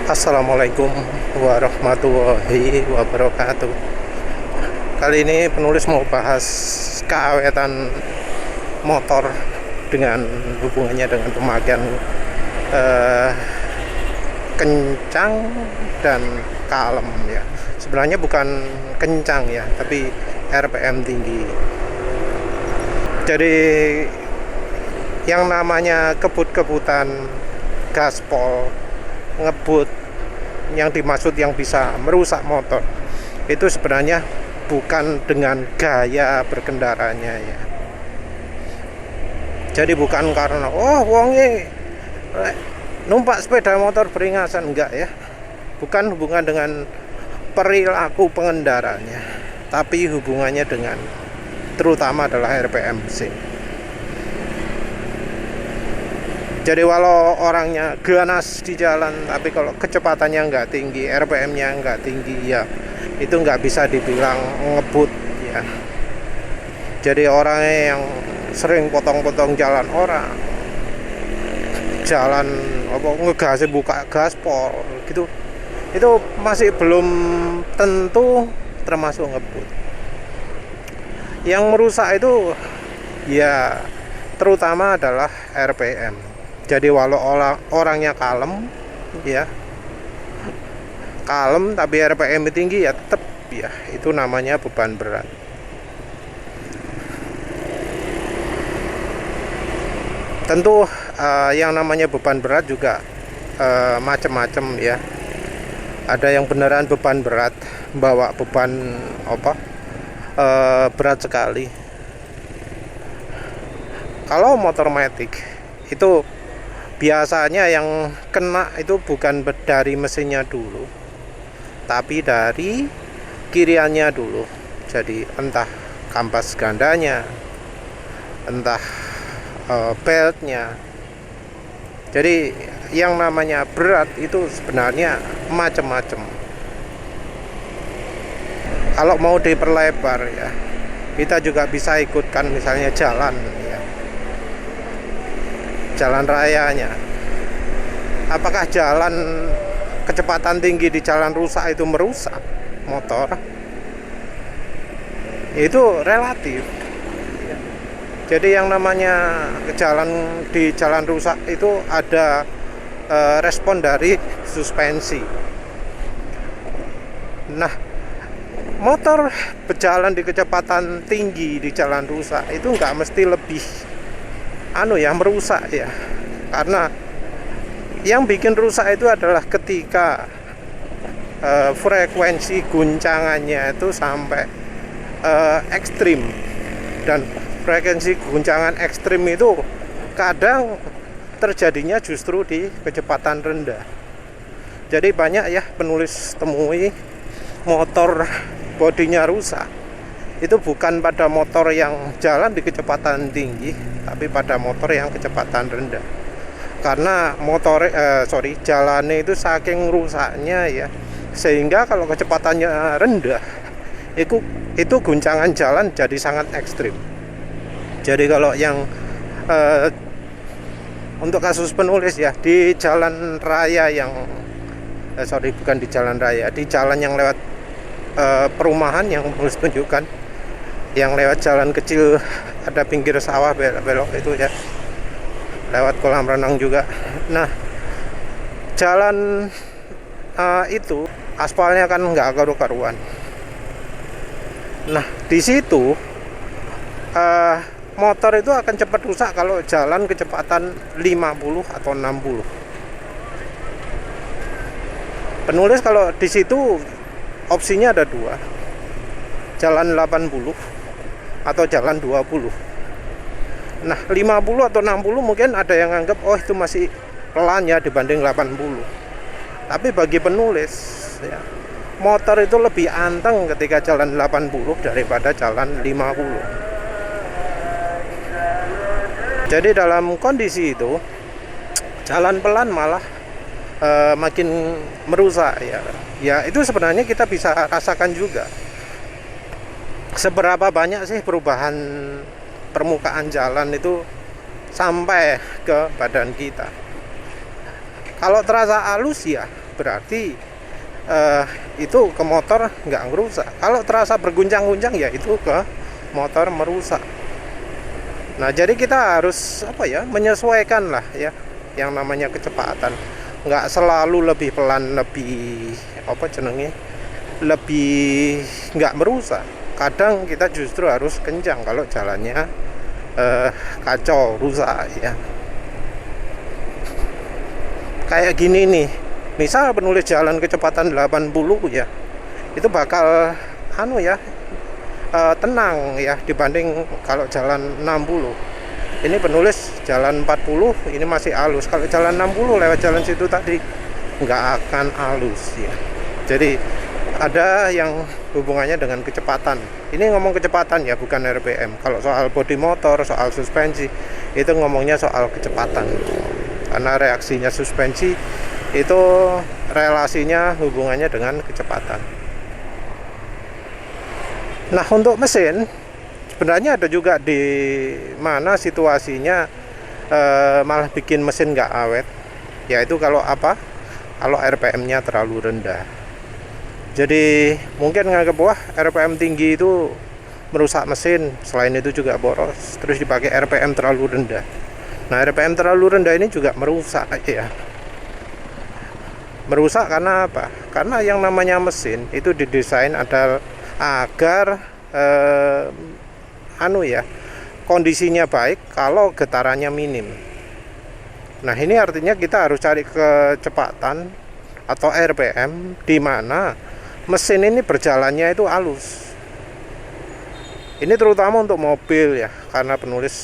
Assalamualaikum warahmatullahi wabarakatuh. Kali ini penulis mau bahas keawetan motor dengan hubungannya dengan pemakaian kencang dan kalem ya. Sebenarnya bukan kencang ya, tapi RPM tinggi. Jadi yang namanya kebut-kebutan gaspol, ngebut, yang dimaksud yang bisa merusak motor itu sebenarnya bukan dengan gaya berkendaranya ya. Jadi bukan karena wonge numpak sepeda motor beringasan, enggak ya. Bukan hubungan dengan perilaku pengendaranya, tapi hubungannya dengan terutama adalah RPM mesin. Jadi walau orangnya ganas di jalan, tapi kalau kecepatannya nggak tinggi, RPM-nya nggak tinggi ya, itu nggak bisa dibilang ngebut ya. Jadi orangnya yang sering potong-potong jalan orang, jalan ngegasnya buka gaspol gitu, itu masih belum tentu termasuk ngebut. Yang merusak itu ya terutama adalah RPM. Jadi walau orangnya kalem ya, kalem tapi RPM tinggi ya tetap ya, itu namanya beban berat. Tentu yang namanya beban berat juga macam-macam ya. Ada yang beneran beban berat, bawa beban berat sekali. Kalau motor matic itu biasanya yang kena itu bukan dari mesinnya dulu, tapi dari kiriannya dulu. Jadi entah kampas gandanya, entah beltnya. Jadi yang namanya berat itu sebenarnya macam-macam. Kalau mau diperlebar ya, kita juga bisa ikutkan misalnya jalan ya, jalan rayanya. Apakah jalan kecepatan tinggi di jalan rusak itu merusak motor? Itu relatif. Jadi yang namanya jalan di jalan rusak itu ada respon dari suspensi. Nah, motor berjalan di kecepatan tinggi di jalan rusak itu nggak mesti lebih merusak ya, karena yang bikin rusak itu adalah ketika frekuensi guncangannya itu sampai ekstrim, dan frekuensi guncangan ekstrim itu kadang terjadinya justru di kecepatan rendah. Jadi banyak ya penulis temui motor bodinya rusak itu bukan pada motor yang jalan di kecepatan tinggi, tapi pada motor yang kecepatan rendah. Karena jalannya itu saking rusaknya ya, sehingga kalau kecepatannya rendah itu guncangan jalan jadi sangat ekstrim. Jadi kalau yang untuk kasus penulis ya, di jalan raya yang bukan di jalan raya, di jalan yang lewat perumahan yang penulis tunjukkan, yang lewat jalan kecil, ada pinggir sawah belok itu ya, lewat kolam renang juga. Nah, jalan itu aspalnya kan nggak karu-karuan. Nah, di situ motor itu akan cepat rusak kalau jalan kecepatan 50 atau 60. Penulis kalau di situ opsinya ada dua, jalan 80 atau jalan 20. Nah, 50 atau 60 mungkin ada yang anggap itu masih pelan ya dibanding 80. Tapi bagi penulis ya, motor itu lebih anteng ketika jalan 80 daripada jalan 50. Jadi dalam kondisi itu jalan pelan malah makin merusak ya. Ya itu sebenarnya kita bisa rasakan juga. Seberapa banyak sih perubahan permukaan jalan itu sampai ke badan kita. Kalau terasa halus ya berarti itu ke motor nggak ngerusak. Kalau terasa berguncang-guncang ya itu ke motor merusak. Nah, jadi kita harus menyesuaikan lah ya yang namanya kecepatan. Nggak selalu lebih pelan, lebih lebih nggak merusak. Kadang kita justru harus kencang kalau jalannya kacau, rusak ya. Kayak gini nih, misal penulis jalan kecepatan 80 ya, itu bakal tenang ya dibanding kalau jalan 60. Ini penulis jalan 40, ini masih halus. Kalau jalan 60 lewat jalan situ tadi nggak akan halus ya. Jadi ada yang hubungannya dengan kecepatan. Ini ngomong kecepatan ya, bukan RPM. Kalau soal bodi motor, soal suspensi, itu ngomongnya soal kecepatan. Karena reaksinya suspensi itu relasinya hubungannya dengan kecepatan. Nah, untuk mesin sebenarnya ada juga di mana situasinya malah bikin mesin nggak awet, yaitu kalau RPM-nya terlalu rendah. Jadi mungkin nganggep wah RPM tinggi itu merusak mesin, selain itu juga boros, terus dipakai RPM terlalu rendah. Nah, RPM terlalu rendah ini juga merusak ya. Merusak karena apa? Karena yang namanya mesin itu didesain agar kondisinya baik kalau getarannya minim. Nah, ini artinya kita harus cari kecepatan atau RPM di mana mesin ini berjalannya itu halus. Ini terutama untuk mobil ya, karena penulis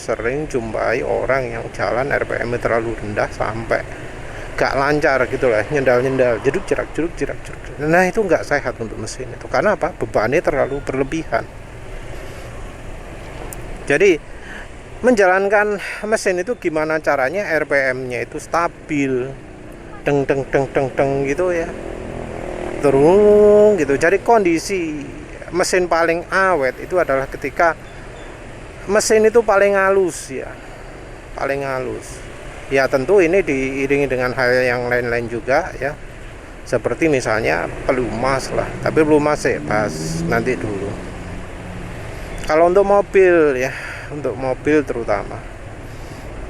sering jumpai orang yang jalan RPM terlalu rendah sampai gak lancar gitu lah, nyendal-nyendal, jeduk-jerak. Nah, itu nggak sehat untuk mesin itu. Karena apa? Bebannya terlalu berlebihan. Jadi menjalankan mesin itu gimana caranya RPM-nya itu stabil, deng gitu ya, terus gitu. Jadi kondisi mesin paling awet itu adalah ketika mesin itu paling halus ya, paling halus. Ya tentu ini diiringi dengan hal yang lain-lain juga ya, seperti misalnya pelumas lah, tapi pelumas bahas nanti dulu. Kalau untuk mobil ya, untuk mobil terutama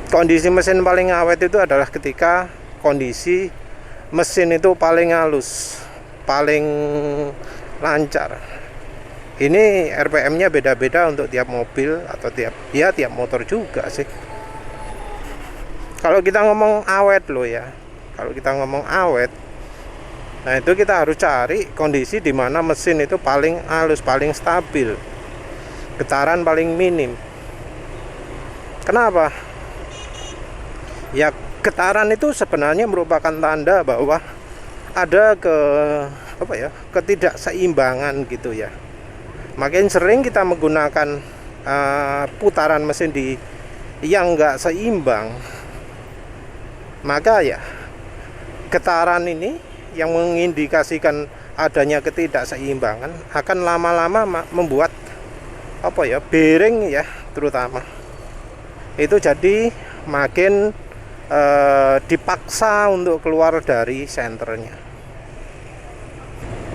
kondisi mesin paling awet itu adalah ketika kondisi mesin itu paling halus, paling lancar. Ini RPM-nya beda-beda untuk tiap mobil atau tiap motor juga sih. Kalau kita ngomong awet loh ya, kalau kita ngomong awet, nah itu kita harus cari kondisi di mana mesin itu paling halus, paling stabil, getaran paling minim. Kenapa? Ya, getaran itu sebenarnya merupakan tanda bahwa ada ketidakseimbangan gitu ya. Makin sering kita menggunakan putaran mesin yang nggak seimbang, maka ya getaran ini yang mengindikasikan adanya ketidakseimbangan akan lama-lama membuat bearing ya terutama itu jadi makin dipaksa untuk keluar dari senternya.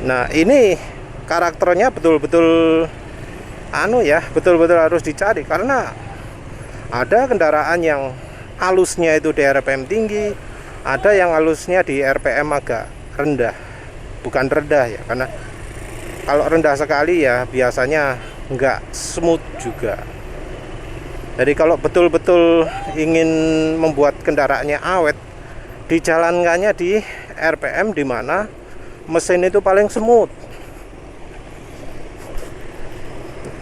Nah, ini karakternya betul-betul harus dicari, karena ada kendaraan yang halusnya itu di RPM tinggi, ada yang halusnya di RPM agak rendah. Bukan rendah ya, karena kalau rendah sekali ya biasanya nggak smooth juga. Jadi kalau betul-betul ingin membuat kendaraannya awet, dijalankannya di RPM di mana mesin itu paling smooth.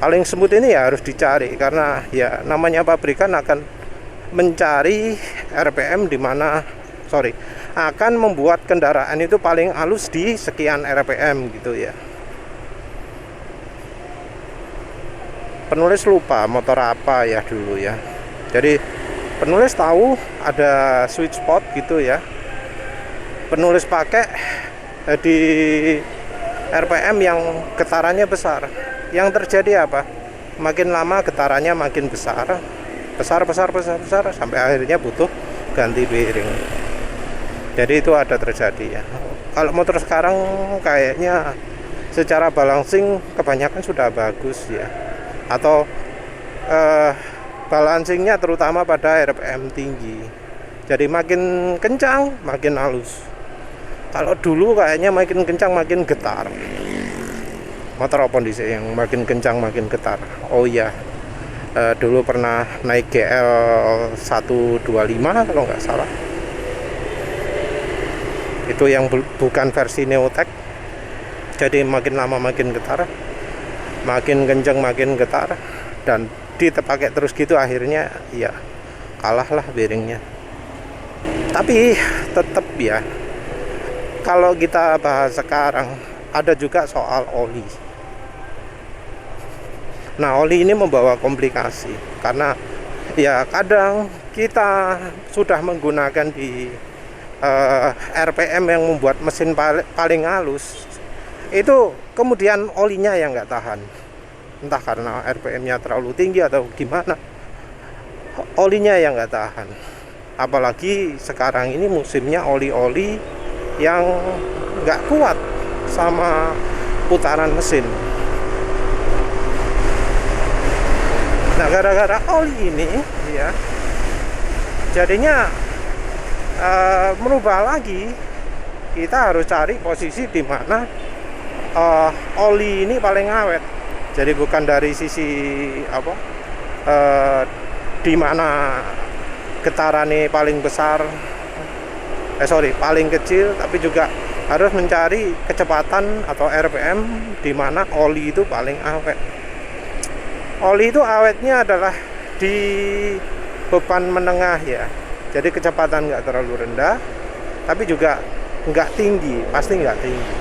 Paling smooth ini ya harus dicari, karena ya namanya pabrikan akan mencari RPM akan membuat kendaraan itu paling halus di sekian RPM gitu ya. Penulis lupa motor apa ya dulu ya. Jadi penulis tahu ada sweet spot gitu ya. Penulis pakai di RPM yang getarannya besar. Yang terjadi apa? Makin lama getarannya makin besar sampai akhirnya butuh ganti bearing. Jadi itu ada terjadi ya. Kalau motor sekarang kayaknya secara balancing kebanyakan sudah bagus ya, atau balancingnya terutama pada RPM tinggi. Jadi makin kencang makin halus. Kalau dulu kayaknya makin kencang makin getar. Motor apa sih yang makin kencang makin getar? Oh iya, dulu pernah naik GL 125 kalau nggak salah. Itu yang bukan versi Neotech. Jadi makin lama makin getar, makin kencang makin getar, dan dipakai terus gitu akhirnya ya kalah lah bearingnya. Tapi tetap ya, kalau kita bahas sekarang ada juga soal oli. Nah, oli ini membawa komplikasi karena ya kadang kita sudah menggunakan di RPM yang membuat mesin paling halus, itu kemudian olinya yang nggak tahan, entah karena RPM-nya terlalu tinggi atau gimana, olinya yang nggak tahan. Apalagi sekarang ini musimnya oli-oli yang nggak kuat sama putaran mesin. Nah, gara-gara oli ini ya, jadinya merubah lagi. Kita harus cari posisi di mana oli ini paling awet. Jadi bukan dari sisi apa, di mana getarannya paling besar, paling kecil, tapi juga harus mencari kecepatan atau RPM di mana oli itu paling awet. Oli itu awetnya adalah di beban menengah ya. Jadi kecepatan nggak terlalu rendah, tapi juga nggak tinggi, pasti nggak tinggi.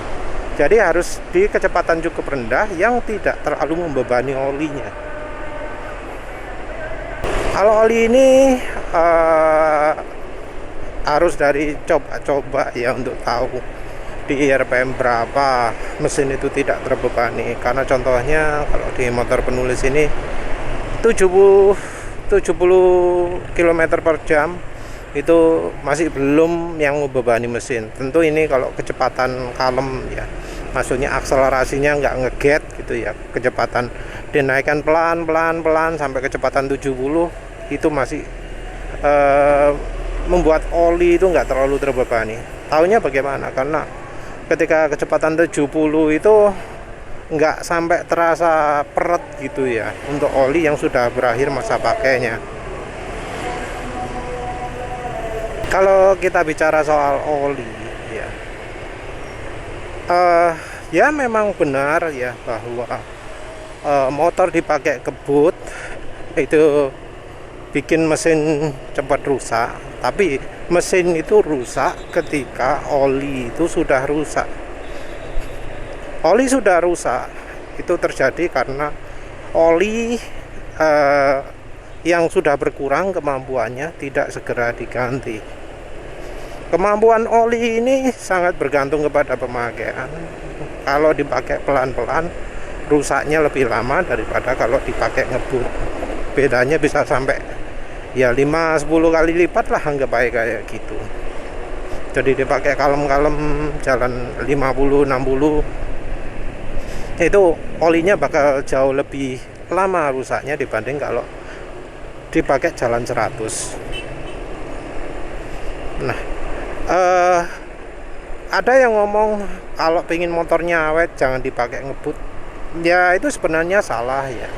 Jadi harus di kecepatan cukup rendah yang tidak terlalu membebani olinya. Kalau oli ini harus dari coba-coba ya untuk tahu di RPM berapa mesin itu tidak terbebani. Karena contohnya kalau di motor penulis ini 70 km per jam itu masih belum yang membebani mesin. Tentu ini kalau kecepatan kalem ya, maksudnya akselerasinya nggak ngeget gitu ya, kecepatan dinaikkan pelan sampai kecepatan 70 itu masih membuat oli itu nggak terlalu terbebani. Taunya bagaimana? Karena ketika kecepatan 70 itu nggak sampai terasa peret gitu ya untuk oli yang sudah berakhir masa pakainya. Kalau kita bicara soal oli ya, ya memang benar ya bahwa motor dipakai kebut itu bikin mesin cepat rusak. Tapi mesin itu rusak ketika oli itu sudah rusak. Oli sudah rusak itu terjadi karena oli yang sudah berkurang kemampuannya tidak segera diganti. Kemampuan oli ini sangat bergantung kepada pemakaian. Kalau dipakai pelan-pelan, rusaknya lebih lama daripada kalau dipakai ngebut. Bedanya bisa sampai ya 5-10 kali lipat lah, anggap baik kayak gitu. Jadi dipakai kalem-kalem jalan 50-60 itu olinya bakal jauh lebih lama rusaknya dibanding kalau dipakai jalan 100. Nah, ada yang ngomong kalau pengen motornya awet jangan dipakai ngebut. Ya itu sebenarnya salah ya.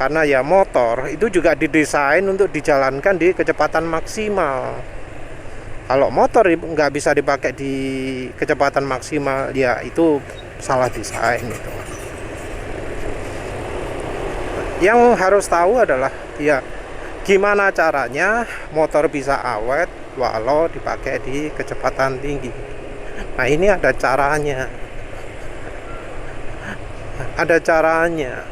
Karena ya motor itu juga didesain untuk dijalankan di kecepatan maksimal. Kalau motor nggak bisa dipakai di kecepatan maksimal, ya itu salah desain itu. Yang harus tahu adalah ya gimana caranya motor bisa awet walau dipakai di kecepatan tinggi. Nah ini ada caranya. Ada caranya.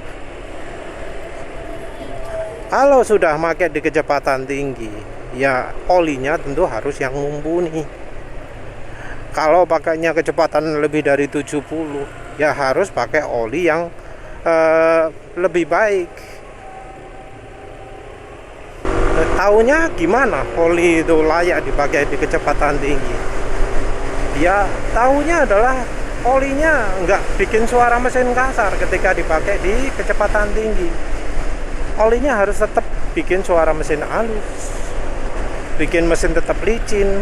Kalau sudah pakai di kecepatan tinggi, ya olinya tentu harus yang mumpuni. Kalau pakainya kecepatan lebih dari 70, ya harus pakai oli yang lebih baik. Taunya gimana oli itu layak dipakai di kecepatan tinggi? Ya taunya adalah olinya nggak bikin suara mesin kasar ketika dipakai di kecepatan tinggi. Olinya harus tetap bikin suara mesin halus, bikin mesin tetap licin,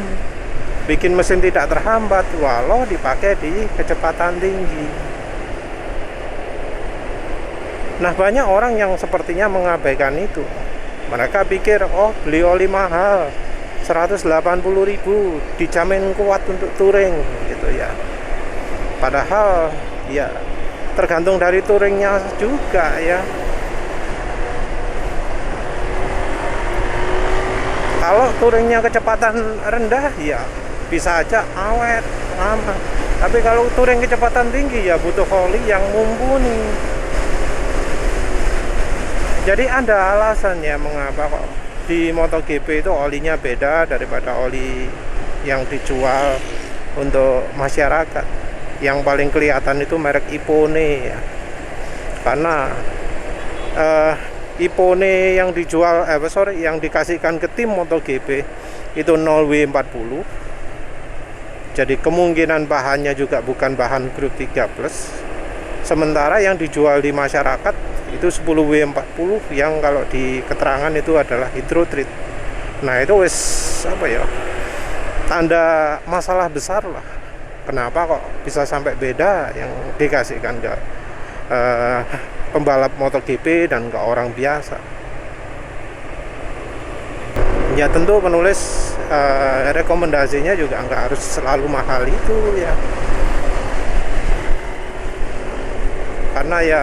bikin mesin tidak terhambat walau dipakai di kecepatan tinggi. Nah, banyak orang yang sepertinya mengabaikan itu. Mereka pikir, oh beli oli mahal 180.000 dijamin kuat untuk touring gitu ya. Padahal ya tergantung dari touringnya juga ya. Kalau touringnya kecepatan rendah ya bisa aja awet lama. Tapi kalau touring kecepatan tinggi ya butuh oli yang mumpuni. Jadi ada alasannya mengapa kok di MotoGP itu olinya beda daripada oli yang dijual untuk masyarakat. Yang paling kelihatan itu merek Ippone ya. Karena Ippone yang dijual yang dikasihkan ke tim MotoGP itu 0W40. Jadi kemungkinan bahannya juga bukan bahan grup 3+. Sementara yang dijual di masyarakat itu 10W40 yang kalau di keterangan itu adalah hydrotreat. Nah, itu wis apa ya? Tanda masalah besar lah. Kenapa kok bisa sampai beda yang dikasihkan ke pembalap MotoGP dan ke orang biasa? Ya tentu penulis rekomendasinya juga nggak harus selalu mahal itu ya. Karena ya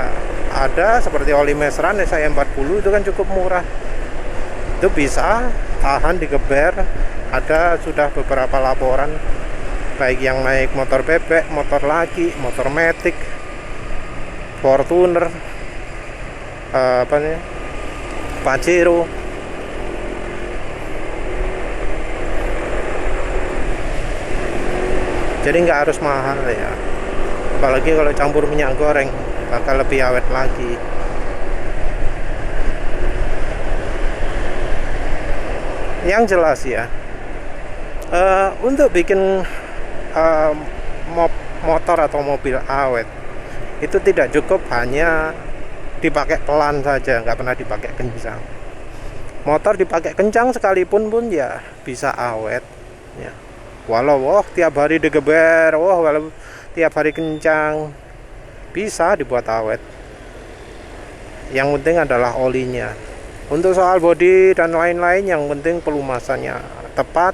ada seperti oli Mesran SI40 itu kan cukup murah, itu bisa tahan digeber. Ada sudah beberapa laporan baik yang naik motor bebek, motor laki, motor matic, Fortuner, Pajero. Jadi nggak harus mahal ya, apalagi kalau campur minyak goreng bakal lebih awet lagi. Yang jelas ya, untuk bikin motor atau mobil awet itu tidak cukup hanya dipakai pelan saja, nggak pernah dipakai kencang. Motor dipakai kencang sekalipun pun ya bisa awet ya. Walau tiap hari digeber, walau tiap hari kencang, bisa dibuat awet. Yang penting adalah olinya. Untuk soal bodi dan lain-lain, yang penting pelumasannya tepat.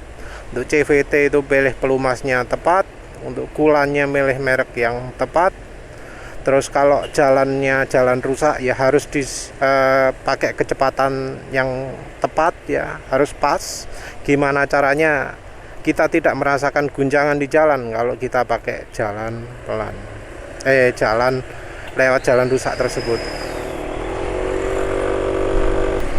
Untuk CVT itu pilih pelumasnya tepat. Untuk kulannya milih merek yang tepat. Terus kalau jalannya jalan rusak ya harus pakai kecepatan yang tepat ya, harus pas. Gimana caranya kita tidak merasakan guncangan di jalan kalau kita pakai jalan pelan, jalan lewat jalan rusak tersebut.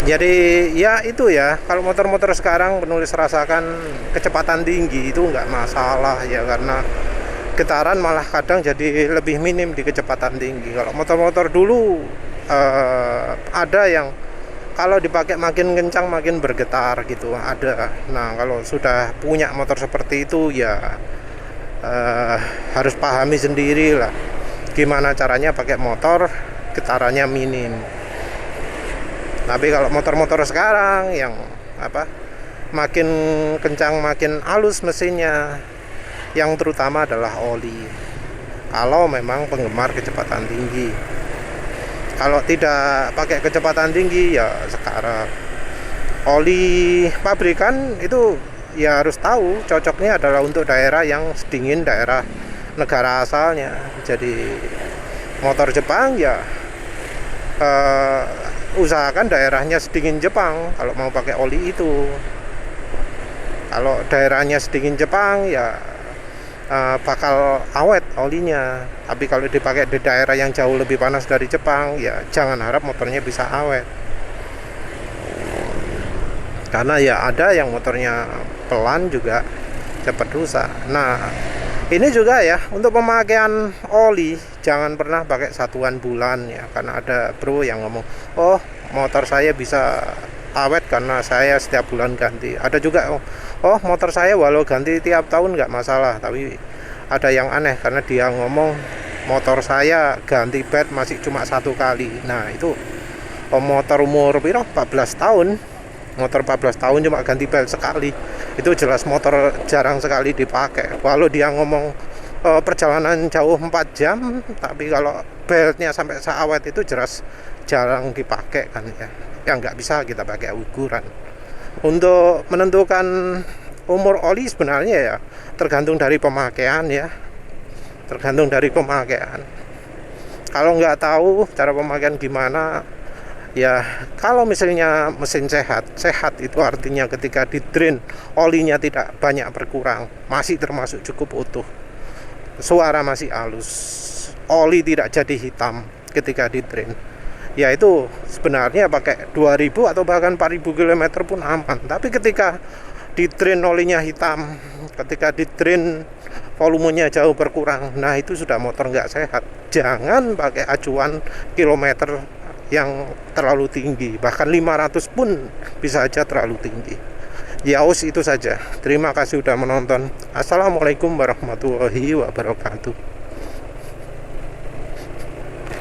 Jadi ya itu ya, kalau motor-motor sekarang penulis rasakan kecepatan tinggi itu nggak masalah ya, karena getaran malah kadang jadi lebih minim di kecepatan tinggi. Kalau motor-motor dulu ada yang kalau dipakai makin kencang makin bergetar gitu, ada. Nah, kalau sudah punya motor seperti itu ya harus pahami sendiri lah gimana caranya pakai motor getarannya minim. Tapi kalau motor-motor sekarang yang makin kencang makin halus mesinnya, yang terutama adalah oli. Kalau memang penggemar kecepatan tinggi. Kalau tidak pakai kecepatan tinggi ya sekarang oli pabrikan itu ya harus tahu cocoknya adalah untuk daerah yang sedingin, daerah negara asalnya. Jadi motor Jepang ya usahakan daerahnya sedingin Jepang kalau mau pakai oli itu. Kalau daerahnya sedingin Jepang ya bakal awet olinya. Tapi kalau dipakai di daerah yang jauh lebih panas dari Jepang ya jangan harap motornya bisa awet, karena ya ada yang motornya pelan juga cepat rusak. Nah, ini juga ya untuk pemakaian oli jangan pernah pakai satuan bulan ya, karena ada bro yang ngomong, oh motor saya bisa awet karena saya setiap bulan ganti. Ada juga oh motor saya walau ganti tiap tahun nggak masalah, tapi ada yang aneh karena dia ngomong motor saya ganti bed masih cuma 1 kali. Nah itu motor umur 14 tahun, motor 14 tahun cuma ganti bel sekali, itu jelas motor jarang sekali dipakai. Walau dia ngomong perjalanan jauh 4 jam, tapi kalau beltnya sampai seawet itu jelas jarang dipakai kan ya. Ya nggak bisa kita pakai ukuran. Untuk menentukan umur oli sebenarnya ya tergantung dari pemakaian ya, tergantung dari pemakaian. Kalau nggak tahu cara pemakaian gimana, ya kalau misalnya mesin sehat itu artinya ketika di drain olinya tidak banyak berkurang, masih termasuk cukup utuh, suara masih halus, oli tidak jadi hitam ketika di drain, ya itu sebenarnya pakai 2000 atau bahkan 4000 km pun aman. Tapi ketika di drain olinya hitam, ketika di drain volumenya jauh berkurang, nah itu sudah motor nggak sehat. Jangan pakai acuan kilometer yang terlalu tinggi, bahkan 500 pun bisa aja terlalu tinggi. Ya itu saja. Terima kasih sudah menonton. Assalamualaikum warahmatullahi wabarakatuh.